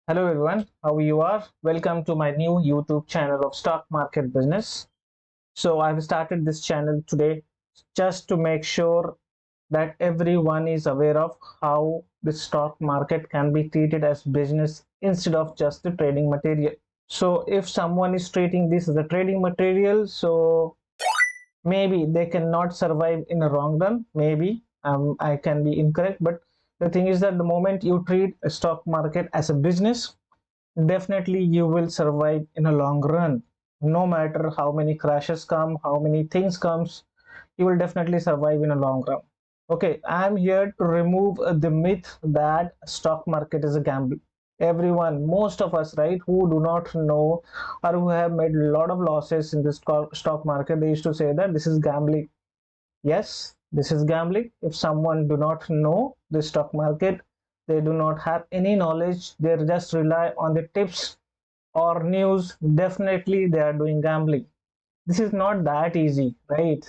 Hello everyone, how you are? Welcome to my new YouTube channel of stock market business. So I've started this channel today just to make sure that everyone is aware of how the stock market can be treated as business instead of just the trading material. So if someone is treating this as a trading material, so maybe they cannot survive in a long run. Maybe I can be incorrect, but the thing is that the moment you treat a stock market as a business, definitely you will survive in a long run. No matter how many crashes come, how many things comes, you will definitely survive in a long run. Okay, I'm here to remove the myth that stock market is a gamble. Everyone, most of us, right, who do not know or who have made a lot of losses in this stock market, they used to say that this is gambling. Yes, this is gambling. If someone do not know the stock market, they do not have any knowledge, they just rely on the tips or news, definitely they are doing gambling. This is not that easy, right?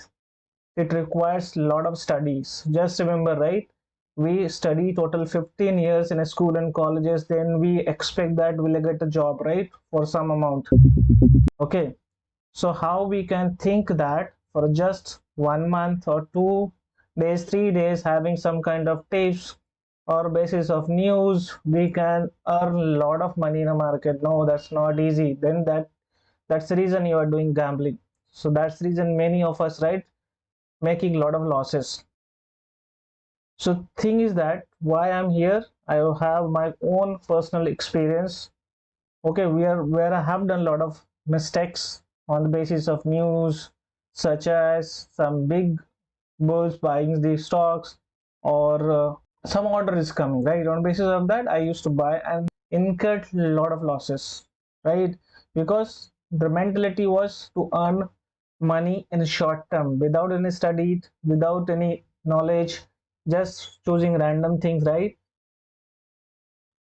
It requires a lot of studies. Just remember, right? We study total 15 years in a school and colleges, then we expect that we'll get a job, right? For some amount. Okay. So how we can think that for just 1 month or 2 days, 3 days, having some kind of tips or basis of news, we can earn a lot of money in a market? No, that's not easy. Then that's the reason you are doing gambling. So that's the reason many of us, right, making a lot of losses. So thing is that why I'm here, I have my own personal experience. Okay, where I have done a lot of mistakes on the basis of news, such as some big bulls buying these stocks, or some order is coming, right? On basis of that, I used to buy and incurred a lot of losses, right? Because the mentality was to earn money in short term without any study, without any knowledge, just choosing random things, right?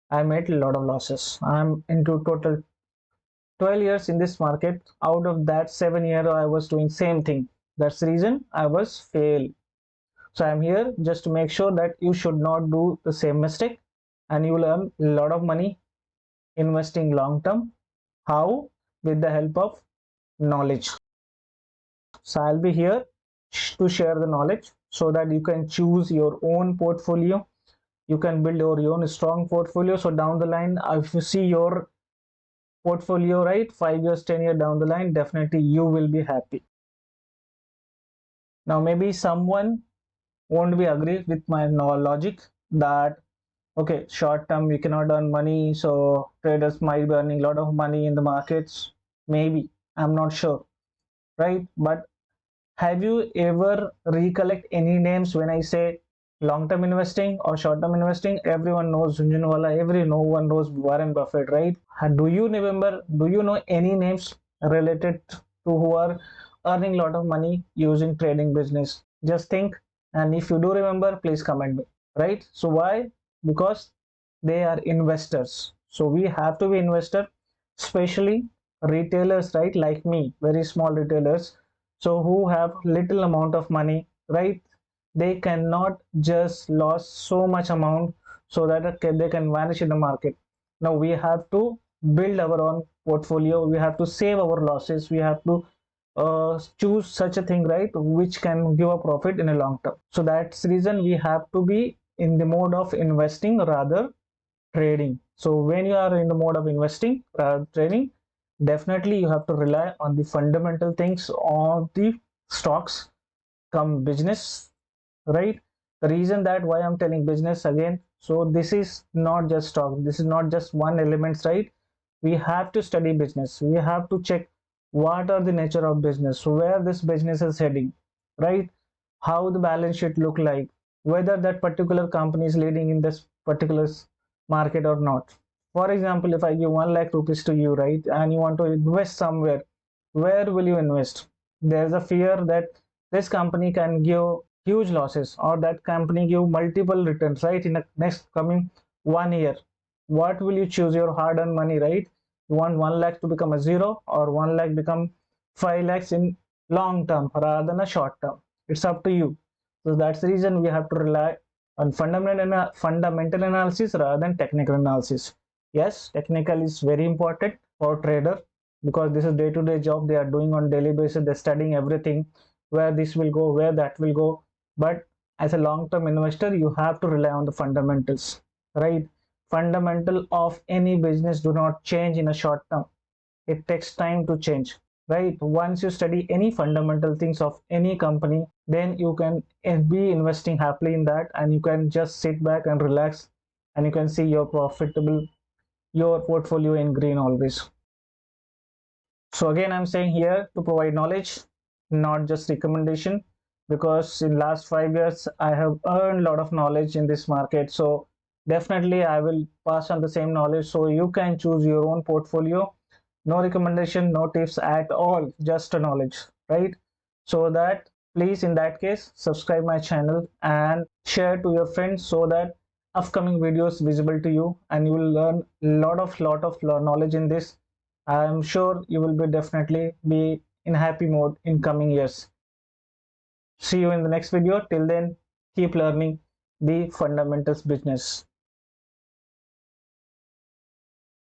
I made a lot of losses. I'm into total 12 years in this market. Out of that 7 year I was doing same thing. That's the reason I was fail. So I'm here just to make sure that you should not do the same mistake and you will earn a lot of money investing long term. How? With the help of knowledge. So I'll be here to share the knowledge so that you can choose your own portfolio. You can build your own strong portfolio. So down the line, if you see your portfolio, right, 5 years, 10 years down the line, definitely you will be happy. Now maybe someone won't be agree with my logic that okay, short term you cannot earn money, so traders might be earning a lot of money in the markets. Maybe, I'm not sure, right? But have you ever recollect any names when I say long-term investing or short-term investing? Everyone knows Junjunwala, no one knows Warren Buffett, right? Do you remember, do you know any names related to who are earning a lot of money using trading business? Just think, and if you do remember, please comment me, right? So why? Because they are investors. So we have to be investor, especially retailers, right? Like me, very small retailers, so who have little amount of money, right? They cannot just lose so much amount so that they can vanish in the market. Now we have to build our own portfolio, we have to save our losses, we have to choose such a thing, right, which can give a profit in a long term. So that's the reason we have to be in the mode of investing rather trading. So when you are in the mode of investing rather trading, definitely you have to rely on the fundamental things of the stocks come business, right? The reason that why I'm telling business again, so this is not just stock, this is not just one elements, right? We have to study business, we have to check what are the nature of business, where this business is heading, right? How the balance sheet look like, whether that particular company is leading in this particular market or not. For example, if I give 1 lakh rupees to you, right, and you want to invest somewhere, where will you invest? There's a fear that this company can give huge losses or that company give multiple returns, right, in the next coming 1 year. What will you choose? Your hard-earned money, right? You want 1 lakh to become a zero or 1 lakh become 5 lakhs in long term rather than a short term? It's up to you. So that's the reason we have to rely on fundamental analysis rather than technical analysis. Yes, technical is very important for trader because this is day-to-day job they are doing on daily basis. They're studying everything, where this will go, where that will go. But as a long-term investor, you have to rely on the fundamentals, right? Fundamental of any business do not change in a short term. It takes time to change, right? Once you study any fundamental things of any company, then you can be investing happily in that, and you can just sit back and relax, and you can see your profitable, your portfolio in green always. So again, I'm saying here to provide knowledge, not just recommendation, because in last 5 years I have earned a lot of knowledge in this market. So definitely I will pass on the same knowledge so you can choose your own portfolio. No recommendation, no tips at all, just a knowledge, right? So that, please, in that case, subscribe my channel and share to your friends so that upcoming videos visible to you, and you will learn lot of knowledge in this. I'm sure you will be definitely be in happy mode in coming years. See you in the next video. Till then, keep learning the fundamentals business.